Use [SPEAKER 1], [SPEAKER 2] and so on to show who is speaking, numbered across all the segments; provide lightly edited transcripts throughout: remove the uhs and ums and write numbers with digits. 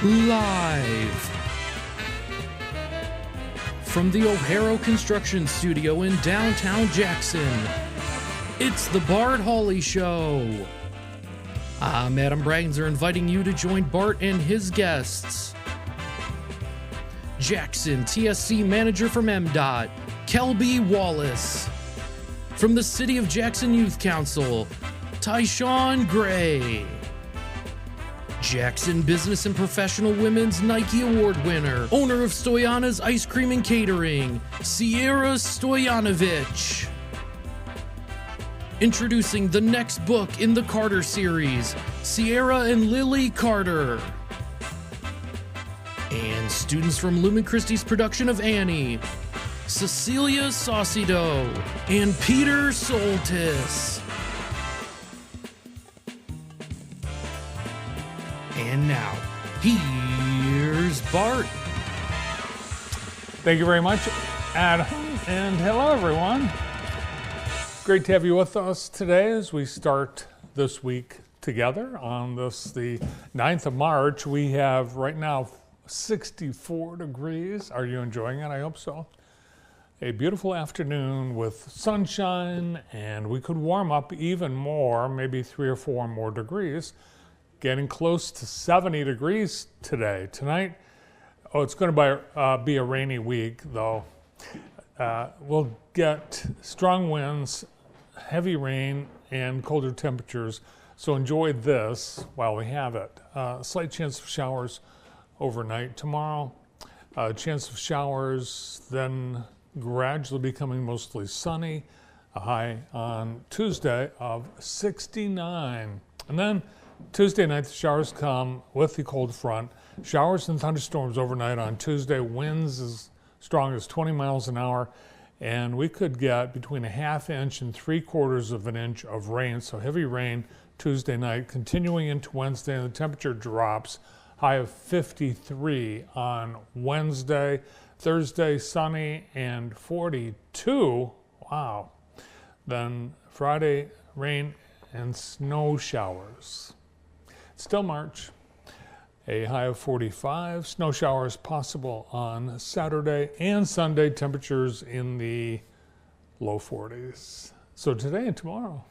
[SPEAKER 1] Live from the O'Hara Construction Studio in downtown Jackson, it's the Bart Hawley Show. I'm Adam Bragenzer, inviting you to join Bart and his guests. Jackson TSC Manager from MDOT, Kelby Wallace. From the City of Jackson Youth Council, Tyshawn Gray. Jackson Business and Professional Women's Nike Award winner, owner of Stoyana's Ice Cream and Catering, Sierra Stoyanovich. Introducing the next book in the Carter series, Sierra and Lily Carter. And students from Lumen Christi's production of Annie, Cecilia Saucido and Peter Soltis. And now, here's Bart.
[SPEAKER 2] Thank you very much, Adam, and hello everyone. Great to have you with us today as we start this week together on this, the 9th of March. We have right now 64 degrees. Are you enjoying it? I hope so. A beautiful afternoon with sunshine, and we could warm up even more, maybe 3 or 4 more degrees. Getting close to 70 degrees today. Tonight, it's going to be a rainy week, though. We'll get strong winds, heavy rain, and colder temperatures. So enjoy this while we have it. Slight chance of showers overnight tomorrow. Chance of showers, then gradually becoming mostly sunny. A high on Tuesday of 69. And then Tuesday night, the showers come with the cold front. Showers and thunderstorms overnight on Tuesday. Winds as strong as 20 miles an hour. And we could get between a ½ inch and 3/4 of an inch of rain. So heavy rain Tuesday night, continuing into Wednesday, and the temperature drops. High of 53 on Wednesday. Thursday, sunny and 42. Wow. Then Friday, rain and snow showers. Still March, a high of 45. Snow showers possible on Saturday and Sunday. Temperatures in the low 40s. So today and tomorrow,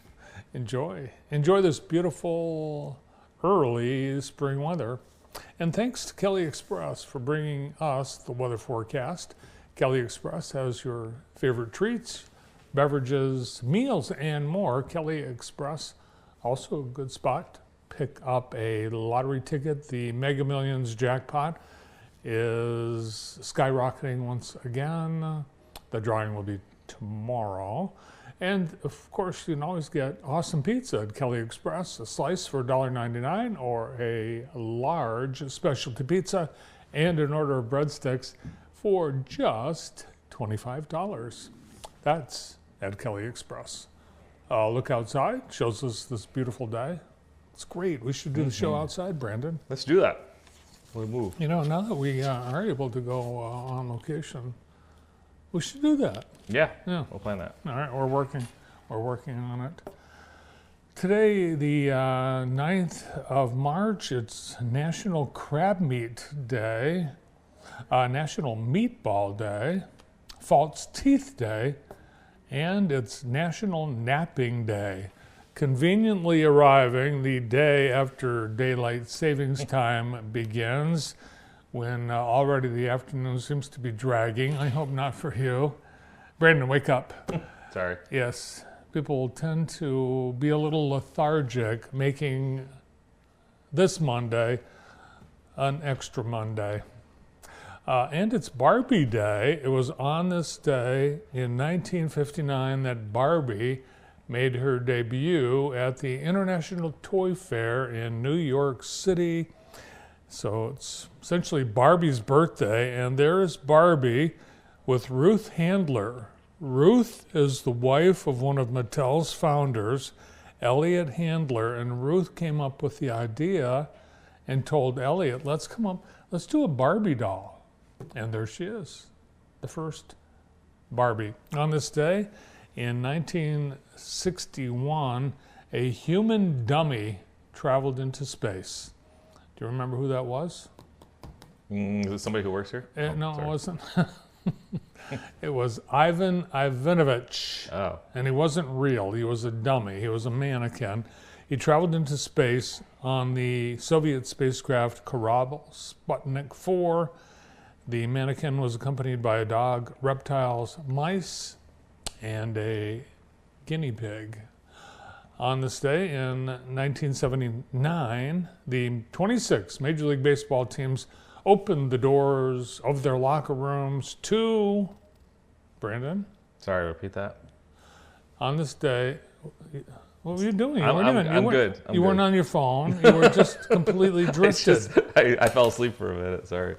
[SPEAKER 2] enjoy this beautiful early spring weather. And thanks to Kelly Express for bringing us the weather forecast. Kelly Express has your favorite treats, beverages, meals, and more. Kelly Express, also a good spot. Pick up a lottery ticket. The Mega Millions jackpot is skyrocketing once again. The drawing will be tomorrow. And of course, you can always get awesome pizza at Kelly Express, a slice for $1.99 or a large specialty pizza and an order of breadsticks for just $25. That's at Kelly Express. Look outside, shows us this beautiful day. It's great. We should do the show outside, Brandon.
[SPEAKER 3] Let's do that. We'll move.
[SPEAKER 2] You know, now that we are able to go on location, we should do that.
[SPEAKER 3] Yeah, we'll plan that.
[SPEAKER 2] All right, we're working on it. Today, the 9th of March, it's National Crab Meat Day, National Meatball Day, False Teeth Day, and it's National Napping Day. Conveniently arriving the day after daylight savings time begins, when already the afternoon seems to be dragging. I hope not for you. Brandon, wake up.
[SPEAKER 3] Sorry.
[SPEAKER 2] Yes, people tend to be a little lethargic, making this Monday an extra Monday. And it's Barbie Day. It was on this day in 1959 that Barbie made her debut at the International Toy Fair in New York City. So it's essentially Barbie's birthday, and there is Barbie with Ruth Handler. Ruth is the wife of one of Mattel's founders, Elliot Handler, and Ruth came up with the idea and told Elliot, let's do a Barbie doll. And there she is, the first Barbie. On this day, in 1961, a human dummy traveled into space. Do you remember who that was?
[SPEAKER 3] Is it somebody who works here?
[SPEAKER 2] No,
[SPEAKER 3] sorry.
[SPEAKER 2] it wasn't. It was Ivan Ivanovich.
[SPEAKER 3] Oh.
[SPEAKER 2] And he wasn't real. He was a dummy. He was a mannequin. He traveled into space on the Soviet spacecraft Korabl Sputnik 4. The mannequin was accompanied by a dog, reptiles, mice, and a guinea pig. On this day in 1979, the 26 Major League Baseball teams opened the doors of their locker rooms to, Brandon?
[SPEAKER 3] Sorry, repeat that.
[SPEAKER 2] On this day, what were you doing?
[SPEAKER 3] I'm good.
[SPEAKER 2] You weren't on your phone. You were just completely drifted.
[SPEAKER 3] I fell asleep for a minute, sorry.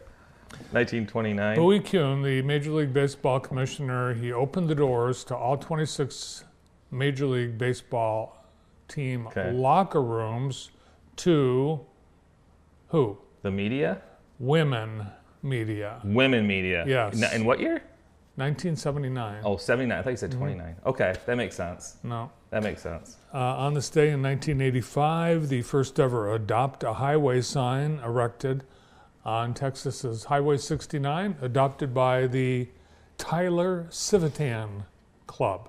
[SPEAKER 3] 1929.
[SPEAKER 2] Bowie Kuhn, the Major League Baseball commissioner, he opened the doors to all 26 Major League Baseball team locker rooms to who?
[SPEAKER 3] The media?
[SPEAKER 2] Women media.
[SPEAKER 3] Women media.
[SPEAKER 2] Yes.
[SPEAKER 3] In what year?
[SPEAKER 2] 1979.
[SPEAKER 3] Oh, 79. I thought you said 29. Okay, that makes sense.
[SPEAKER 2] No.
[SPEAKER 3] That makes sense.
[SPEAKER 2] On this day in 1985, the first ever Adopt a Highway sign erected on Texas's Highway 69, adopted by the Tyler Civitan Club.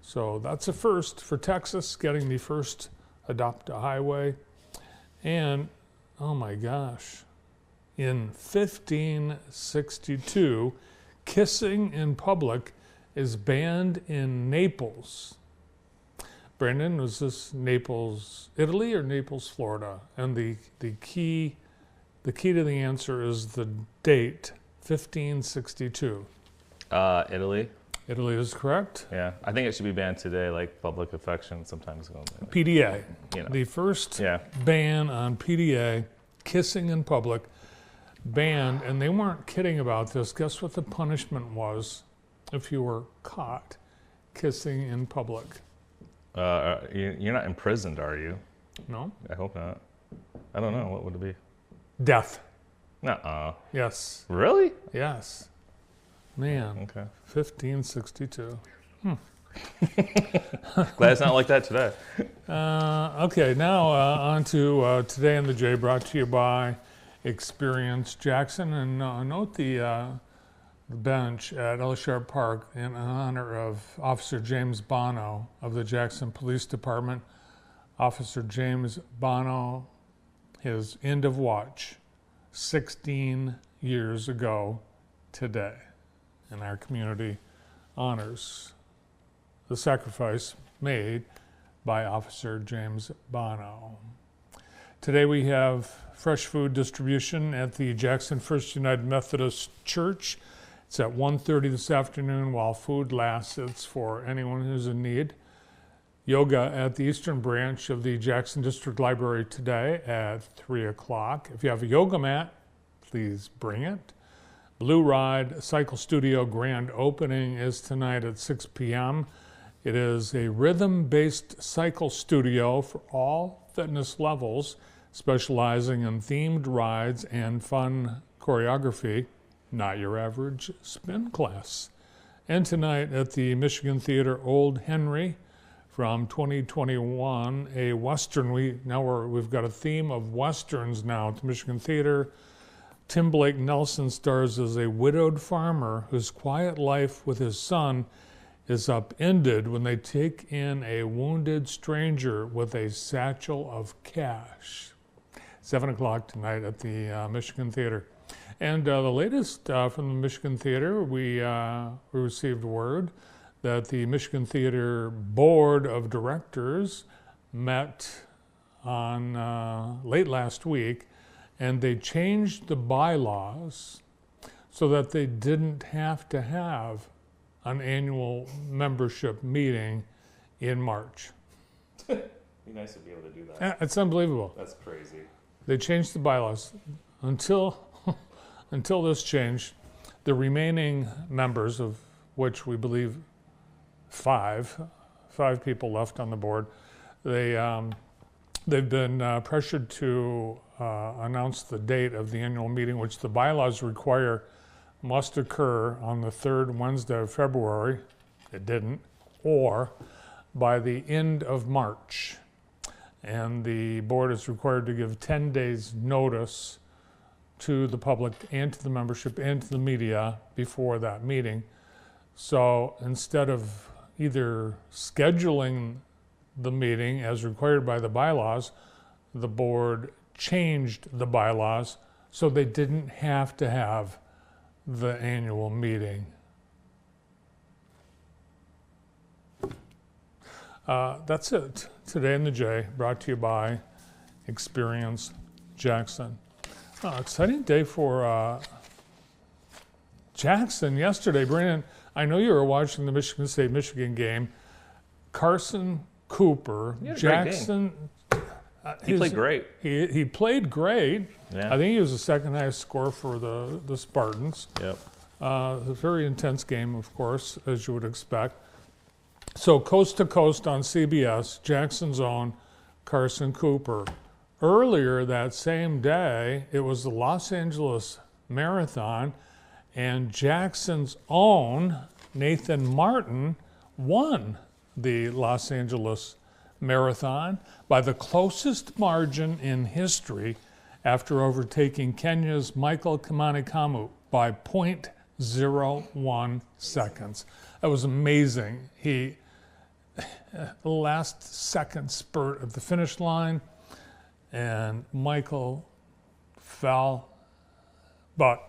[SPEAKER 2] So that's a first for Texas, getting the first Adopt a Highway. And, oh my gosh, in 1562, kissing in public is banned in Naples. Brandon, was this Naples, Italy, or Naples, Florida? And the key to the answer is the date, 1562.
[SPEAKER 3] Italy.
[SPEAKER 2] Italy is correct.
[SPEAKER 3] Yeah, I think it should be banned today, like public affection sometimes.
[SPEAKER 2] PDA,
[SPEAKER 3] You know.
[SPEAKER 2] the first ban on PDA, kissing in public, banned, and they weren't kidding about this. Guess what the punishment was if you were caught kissing in public?
[SPEAKER 3] You're not imprisoned, are you?
[SPEAKER 2] No?
[SPEAKER 3] I hope not. I don't know. What would it be?
[SPEAKER 2] Death.
[SPEAKER 3] Nuh-uh.
[SPEAKER 2] Yes.
[SPEAKER 3] Really?
[SPEAKER 2] Yes. Man.
[SPEAKER 3] Okay.
[SPEAKER 2] 1562.
[SPEAKER 3] Glad it's not like that today.
[SPEAKER 2] Okay, now on to Today in the J, brought to you by Experience Jackson. And note the bench at Ellisharp Park in honor of Officer James Bono of the Jackson Police Department. Officer James Bono, his end of watch 16 years ago today. And our community honors the sacrifice made by Officer James Bono. Today we have fresh food distribution at the Jackson First United Methodist Church. It's at 1:30 this afternoon while food lasts. It's for anyone who's in need. Yoga at the Eastern Branch of the Jackson District Library today at 3 o'clock. If you have a yoga mat, please bring it. Blue Ride Cycle Studio grand opening is tonight at 6 p.m. It is a rhythm-based cycle studio for all fitness levels, specializing in themed rides and fun choreography, not your average spin class. And tonight at the Michigan Theater Old Henry from 2021, a Western. We've got a theme of Westerns now at the Michigan Theater. Tim Blake Nelson stars as a widowed farmer whose quiet life with his son is upended when they take in a wounded stranger with a satchel of cash. 7 o'clock tonight at the Michigan Theater. And the latest from the Michigan Theater, we received word that the Michigan Theater Board of Directors met on late last week, and they changed the bylaws so that they didn't have to have an annual membership meeting in March.
[SPEAKER 3] Be nice to be able to do that.
[SPEAKER 2] It's unbelievable.
[SPEAKER 3] That's crazy.
[SPEAKER 2] They changed the bylaws. Until this change, the remaining members, of which we believe five people left on the board, they've been pressured to announce the date of the annual meeting, which the bylaws require must occur on the third Wednesday of February. It didn't, or by the end of March. And the board is required to give 10 days notice to the public and to the membership and to the media before that meeting. So instead of either scheduling the meeting as required by the bylaws, the board changed the bylaws so they didn't have to have the annual meeting. That's it. Today in the J, brought to you by Experience Jackson. Exciting day for Jackson yesterday. Brandon, I know you were watching the Michigan State-Michigan game. Carson Cooper, Jackson.
[SPEAKER 3] He played great.
[SPEAKER 2] He played great.
[SPEAKER 3] Yeah.
[SPEAKER 2] I think he was the second highest score for the Spartans.
[SPEAKER 3] Yep.
[SPEAKER 2] A very intense game, of course, as you would expect. So coast to coast on CBS, Jackson's own Carson Cooper. Earlier that same day, it was the Los Angeles Marathon, and Jackson's own Nathan Martin won the Los Angeles Marathon by the closest margin in history after overtaking Kenya's Michael Kimanikamu by 0.01 seconds. That was amazing. The last second spurt at the finish line, and Michael fell, but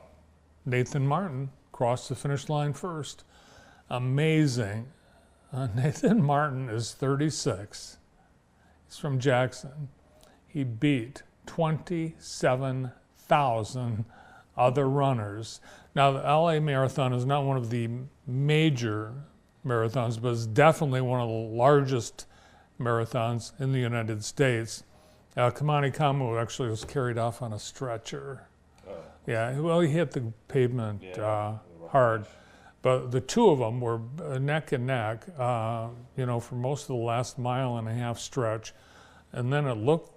[SPEAKER 2] Nathan Martin crossed the finish line first. Amazing. Nathan Martin is 36. He's from Jackson. He beat 27,000 other runners. Now, the LA Marathon is not one of the major marathons, but it's definitely one of the largest marathons in the United States. Kimanikamu actually was carried off on a stretcher. Yeah, well, he hit the pavement hard. But the two of them were neck and neck, for most of the last mile and a half stretch. And then it looked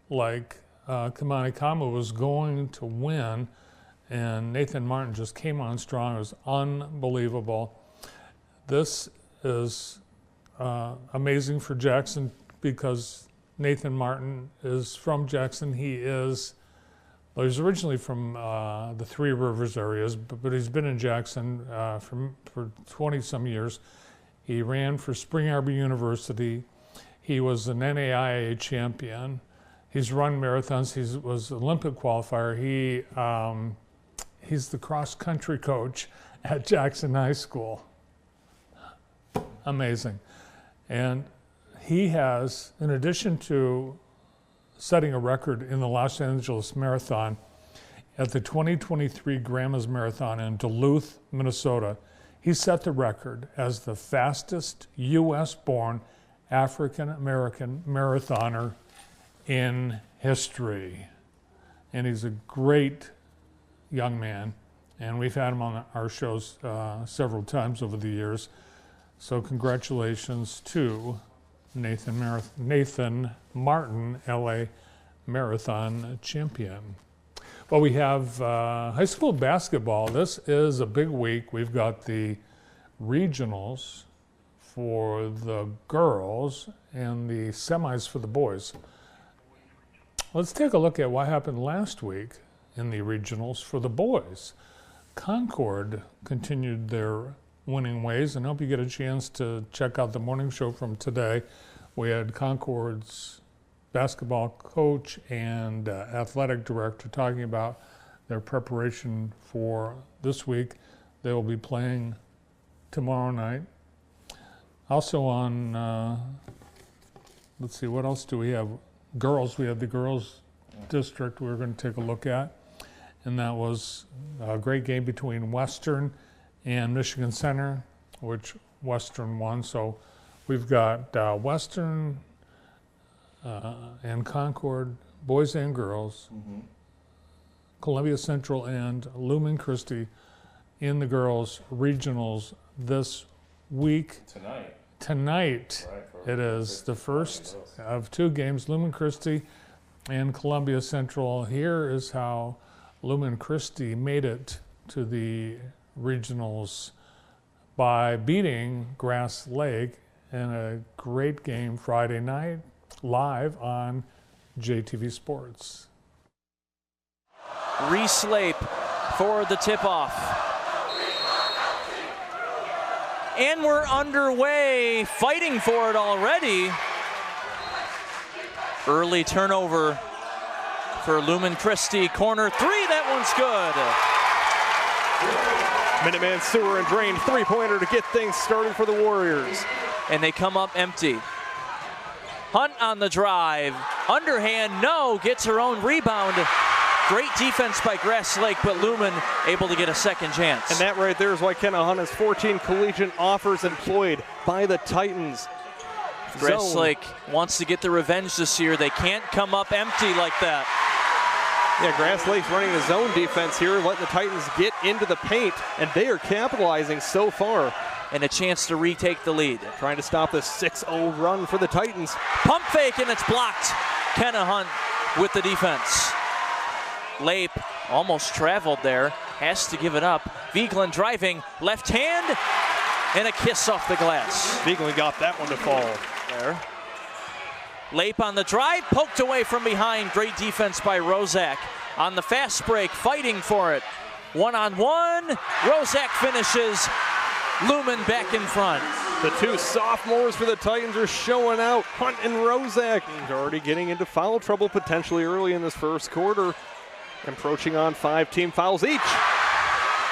[SPEAKER 2] like Kimanikamu was going to win, and Nathan Martin just came on strong. It was unbelievable. This is amazing for Jackson because Nathan Martin is from Jackson. He's originally from the Three Rivers areas, but he's been in Jackson for 20-some years. He ran for Spring Arbor University. He was an NAIA champion. He's run marathons. He was an Olympic qualifier. He's the cross-country coach at Jackson High School. Amazing. And he has, in addition to setting a record in the Los Angeles Marathon, at the 2023 Grandma's Marathon in Duluth, Minnesota, he set the record as the fastest U.S.-born African-American marathoner in history. And he's a great young man, and we've had him on our shows several times over the years. So congratulations to Nathan Martin, LA Marathon champion. Well, we have high school basketball. This is a big week. We've got the regionals for the girls and the semis for the boys. Let's take a look at what happened last week in the regionals for the boys. Concord continued their winning ways, and I hope you get a chance to check out the morning show from today. We had Concord's basketball coach and athletic director talking about their preparation for this week. They will be playing tomorrow night. Also on, let's see, what else do we have? Girls, we have the girls district we're going to take a look at. And that was a great game between Western and Michigan Center, which Western won. So we've got Western and Concord, boys and girls, Columbia Central and Lumen Christi in the girls' regionals this week. Tonight right, it is the first of two games, Lumen Christi and Columbia Central. Here is how Lumen Christi made it to the regionals by beating Grass Lake in a great game Friday night live on JTV Sports.
[SPEAKER 4] Reese-Lape for the tip-off. And we're underway, fighting for it already. Early turnover for Lumen Christi. Corner three, that one's good.
[SPEAKER 5] Minuteman Sewer and Drain three-pointer to get things started for the Warriors.
[SPEAKER 4] And they come up empty. Hunt on the drive. Underhand, no, gets her own rebound. Great defense by Grass Lake, but Lumen able to get a second chance.
[SPEAKER 5] And that right there is why Kenna Hunt has 14 collegiate offers employed by the Titans.
[SPEAKER 4] Grass Lake wants to get the revenge this year. They can't come up empty like that.
[SPEAKER 5] Yeah, Grass Lake's running a zone defense here, letting the Titans get into the paint, and they are capitalizing so far.
[SPEAKER 4] And a chance to retake the lead.
[SPEAKER 5] Trying to stop the 6-0 run for the Titans.
[SPEAKER 4] Pump fake, and it's blocked. Kenna Hunt with the defense. Lape almost traveled there, has to give it up. Vigeland driving, left hand, and a kiss off the glass.
[SPEAKER 5] Vigeland got that one to fall.
[SPEAKER 4] There. Lape on the drive, poked away from behind. Great defense by Rozak. On the fast break, fighting for it. One-on-one, Rozak finishes. Lumen back in front.
[SPEAKER 5] The two sophomores for the Titans are showing out. Hunt and Rozak are already getting into foul trouble potentially early in this first quarter. Encroaching on 5 team fouls each.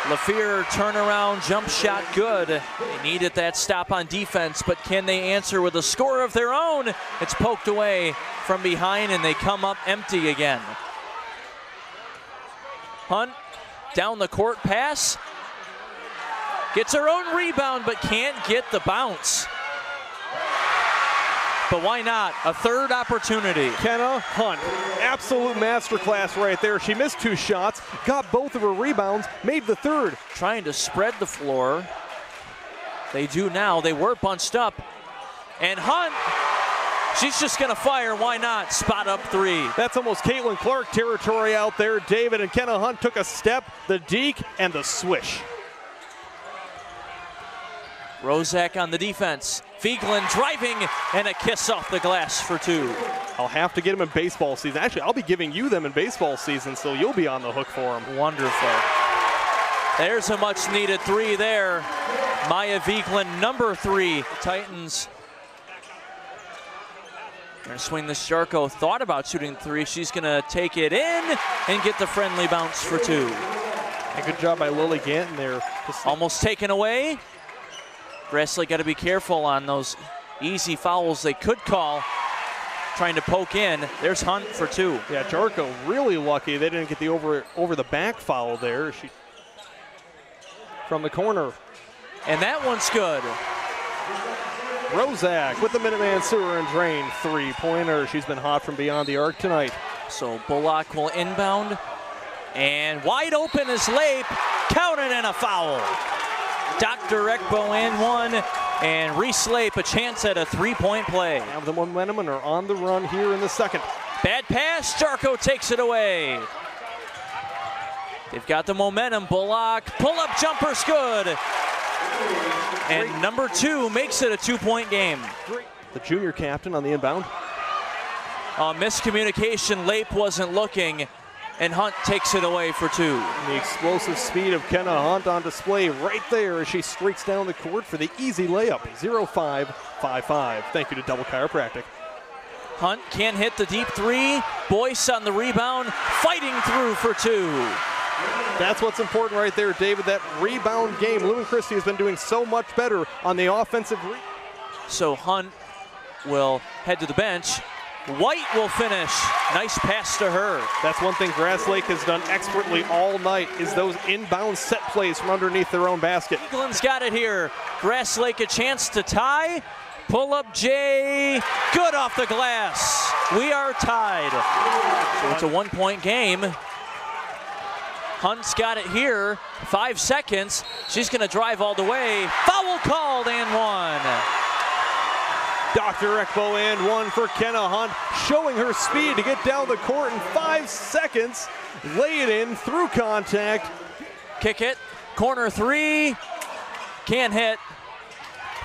[SPEAKER 4] LaFear turnaround jump shot good. They needed that stop on defense, but can they answer with a score of their own? It's poked away from behind and they come up empty again. Hunt down the court pass. Gets her own rebound, but can't get the bounce. But why not? A third opportunity.
[SPEAKER 5] Kenna Hunt, absolute masterclass right there. She missed 2 shots, got both of her rebounds, made the third.
[SPEAKER 4] Trying to spread the floor. They do now. They were bunched up. And Hunt, she's just gonna fire. Why not? Spot up 3.
[SPEAKER 5] That's almost Caitlin Clark territory out there. David and Kenna Hunt took a step, the deke, and the swish.
[SPEAKER 4] Rozak on the defense. Vigeland driving and a kiss off the glass for 2.
[SPEAKER 5] I'll have to get them in baseball season. Actually, I'll be giving you them in baseball season, so you'll be on the hook for them.
[SPEAKER 4] Wonderful. There's a much needed 3 there. Maya Vigeland, number 3. The Titans going to swing this. Jarko thought about shooting 3. She's going to take it in and get the friendly bounce for 2.
[SPEAKER 5] A good job by Lily Ganton there.
[SPEAKER 4] Almost taken away. Grass Lake got to be careful on those easy fouls they could call. Trying to poke in. There's Hunt for 2.
[SPEAKER 5] Yeah, Jarko really lucky they didn't get the over the back foul there. She from the corner.
[SPEAKER 4] And that one's good.
[SPEAKER 5] Rozak with the Minuteman Sewer and Drain three-pointer. She's been hot from beyond the arc tonight.
[SPEAKER 4] So Bullock will inbound. And wide open is Lape. Counted and a foul. Dr. Ekbo in 1, and Reese-Lape a chance at a 3-point play.
[SPEAKER 5] Have the momentum and are on the run here in the second.
[SPEAKER 4] Bad pass, Jarko takes it away. They've got the momentum. Bullock, pull-up jumper's good. And number 2 makes it a 2-point game.
[SPEAKER 5] The junior captain on the inbound.
[SPEAKER 4] Miscommunication, Lape wasn't looking. And Hunt takes it away for 2.
[SPEAKER 5] The explosive speed of Kenna Hunt on display right there as she streaks down the court for the easy layup. 0-5-5-5. Thank you to Double Chiropractic.
[SPEAKER 4] Hunt can't hit the deep 3. Boyce on the rebound, fighting through for 2.
[SPEAKER 5] That's what's important right there, David. That rebound game. Lumen Christi has been doing so much better on the offensive.
[SPEAKER 4] So Hunt will head to the bench. White will finish. Nice pass to her.
[SPEAKER 5] That's one thing Grass Lake has done expertly all night is those inbound set plays from underneath their own basket.
[SPEAKER 4] England's got it here. Grass Lake a chance to tie. Pull up Jay. Good off the glass. We are tied. So it's a 1-point game. Hunt's got it here. 5 seconds. She's going to drive all the way. Foul called and 1.
[SPEAKER 5] Dr. Ekbo and 1 for Kenna Hunt, showing her speed to get down the court in 5 seconds. Lay it in through contact.
[SPEAKER 4] Kick it. Corner 3. Can't hit.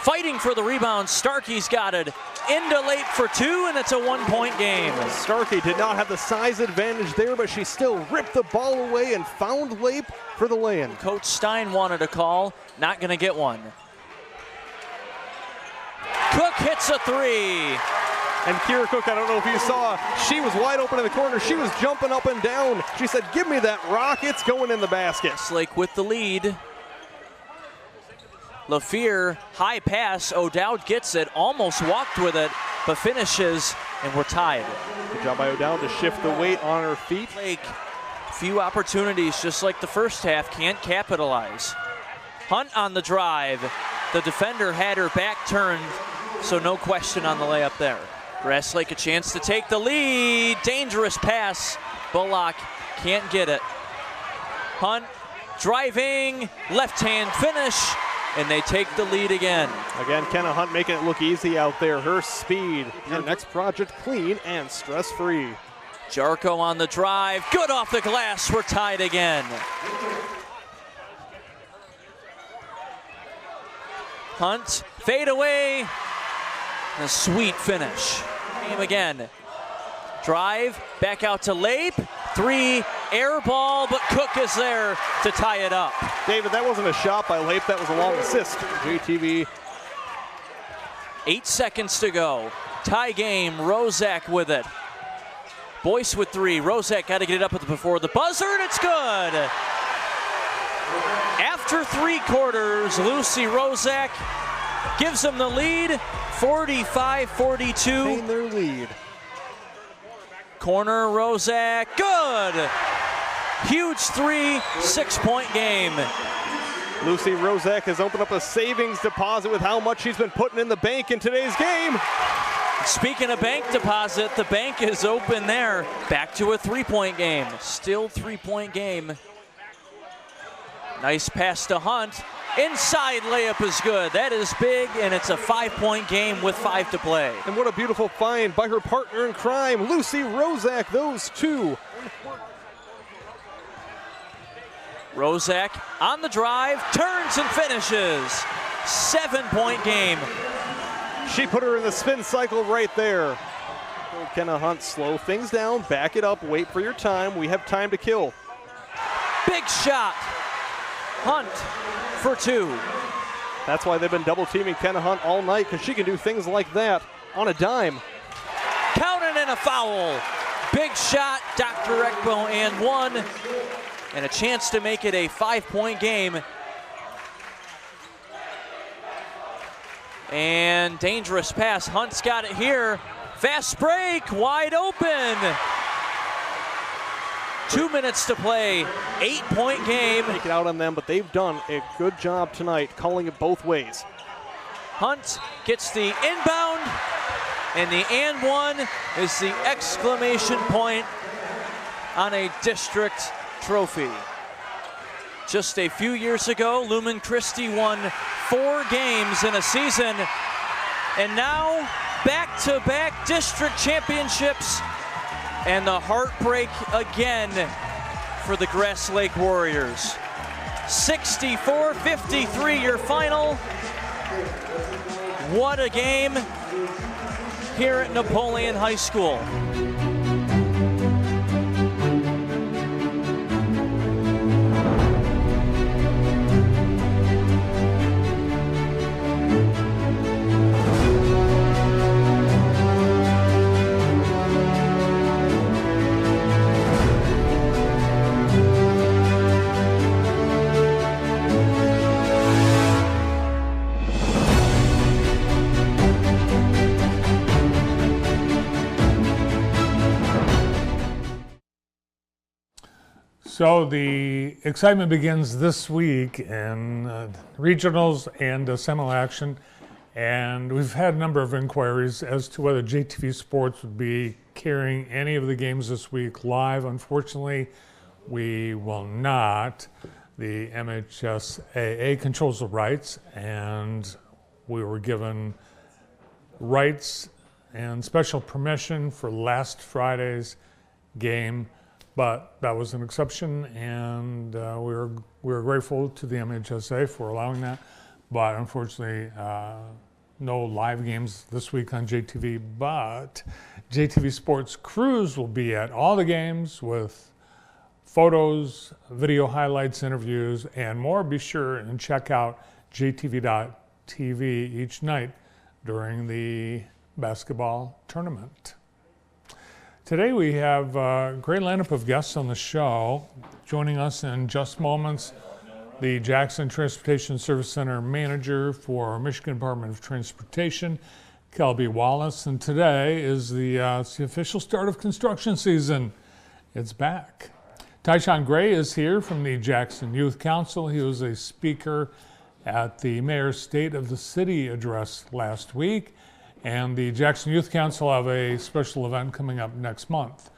[SPEAKER 4] Fighting for the rebound. Starkey's got it. into Lape for two, and it's a 1-point game.
[SPEAKER 5] Starkey did not have the size advantage there, but she still ripped the ball away and found Lape for the lay-in.
[SPEAKER 4] Coach Stein wanted a call, not going to get one. Cook hits a three.
[SPEAKER 5] And Kira Cook, I don't know if you saw, she was wide open in the corner. She was jumping up and down. She said, give me that rock. It's going in the basket.
[SPEAKER 4] Slake with the lead. LaFear, high pass. O'Dowd gets it, almost walked with it, but finishes, and we're tied.
[SPEAKER 5] Good job by O'Dowd to shift the weight on her feet.
[SPEAKER 4] Slake, few opportunities, just like the first half, can't capitalize. Hunt on the drive. The defender had her back turned, so no question on the layup there. Grass Lake a chance to take the lead. Dangerous pass. Bullock can't get it. Hunt driving, left hand finish, and they take the lead again.
[SPEAKER 5] Again, Kenna Hunt making it look easy out there. Her speed. Her next project clean and stress-free.
[SPEAKER 4] Jarko on the drive. Good off the glass. We're tied again. Hunt, fade away. A sweet finish. Game again. Drive, back out to Lape. Three, air ball, but Cook is there to tie it up.
[SPEAKER 5] David, that wasn't a shot by Lape, that was a long assist. JTV.
[SPEAKER 4] 8 seconds to go. Tie game, Rozak with it. Boyce with three. Rozak got to get it up before the buzzer, and it's good. After 3 quarters, Lucy Rozak gives them the lead, 45-42.
[SPEAKER 5] Maintain their lead.
[SPEAKER 4] Corner, Rozak, good. Huge 3, 6-point game.
[SPEAKER 5] Lucy Rozak has opened up a savings deposit with how much she's been putting in the bank in today's game.
[SPEAKER 4] Speaking of bank deposit, the bank is open there. Back to a 3-point game. Still 3-point game. Nice pass to Hunt. Inside layup is good. That is big, and it's a 5-point game with 5 to play.
[SPEAKER 5] And what a beautiful find by her partner in crime, Lucy Rozak, those two.
[SPEAKER 4] Rozak on the drive, turns and finishes. 7-point game.
[SPEAKER 5] She put her in the spin cycle right there. Kenna Hunt, slow things down, back it up, wait for your time. We have time to kill.
[SPEAKER 4] Big shot. Hunt for 2.
[SPEAKER 5] That's why they've been double teaming Kenna Hunt all night, because she can do things like that on a dime.
[SPEAKER 4] Counted and a foul. Big shot, Dr. Ekbo and 1. And a chance to make it a 5-point game. And dangerous pass. Hunt's got it here. Fast break, wide open. 2 minutes to play, 8-point game.
[SPEAKER 5] Take it out on them, but they've done a good job tonight calling it both ways.
[SPEAKER 4] Hunt gets the inbound, and the and one is the exclamation point on a district trophy. Just a few years ago, Lumen Christi won 4 games in a season, and now back-to-back district championships, and the heartbreak again for the Grass Lake Warriors. 64-53 your final. What a game here at Napoleon High School.
[SPEAKER 2] So the excitement begins this week in regionals and semi action, and we've had a number of inquiries as to whether JTV Sports would be carrying any of the games this week live. Unfortunately, we will not. The MHSAA controls the rights, and we were given rights and special permission for last Friday's game. But that was an exception, and we were grateful to the MHSA for allowing that. But unfortunately, no live games this week on JTV, but JTV Sports crews will be at all the games with photos, video highlights, interviews, and more. Be sure and check out jtv.tv each night during the basketball tournament. Today we have a great lineup of guests on the show. Joining us in just moments, the Jackson Transportation Service Center manager for Michigan Department of Transportation, Kelby Wallace. And today is the official start of construction season. It's back. Tyshawn Gray is here from the Jackson Youth Council. He was a speaker at the Mayor's State of the City address last week. And the Jackson Youth Council have a special event coming up next month.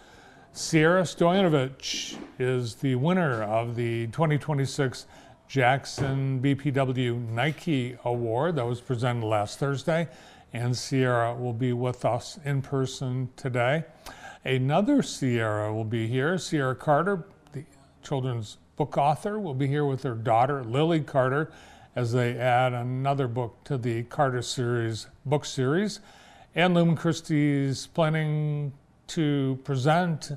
[SPEAKER 2] Sierra Stojanovic is the winner of the 2026 Jackson BPW Nike Award that was presented last Thursday. And Sierra will be with us in person today. Another Sierra will be here. Sierra Carter, the children's book author, will be here with her daughter, Lily Carter, as they add another book to the Carter series, book series. And Lumen Christie's planning to present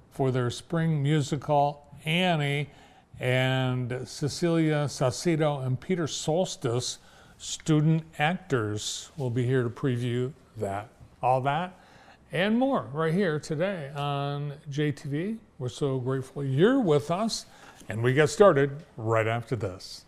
[SPEAKER 2] for their spring musical, Annie, and Cecilia Saucedo and Peter Solstice, student actors, will be here to preview that. All that and more right here today on JTV. We're so grateful you're with us, and we get started right after this.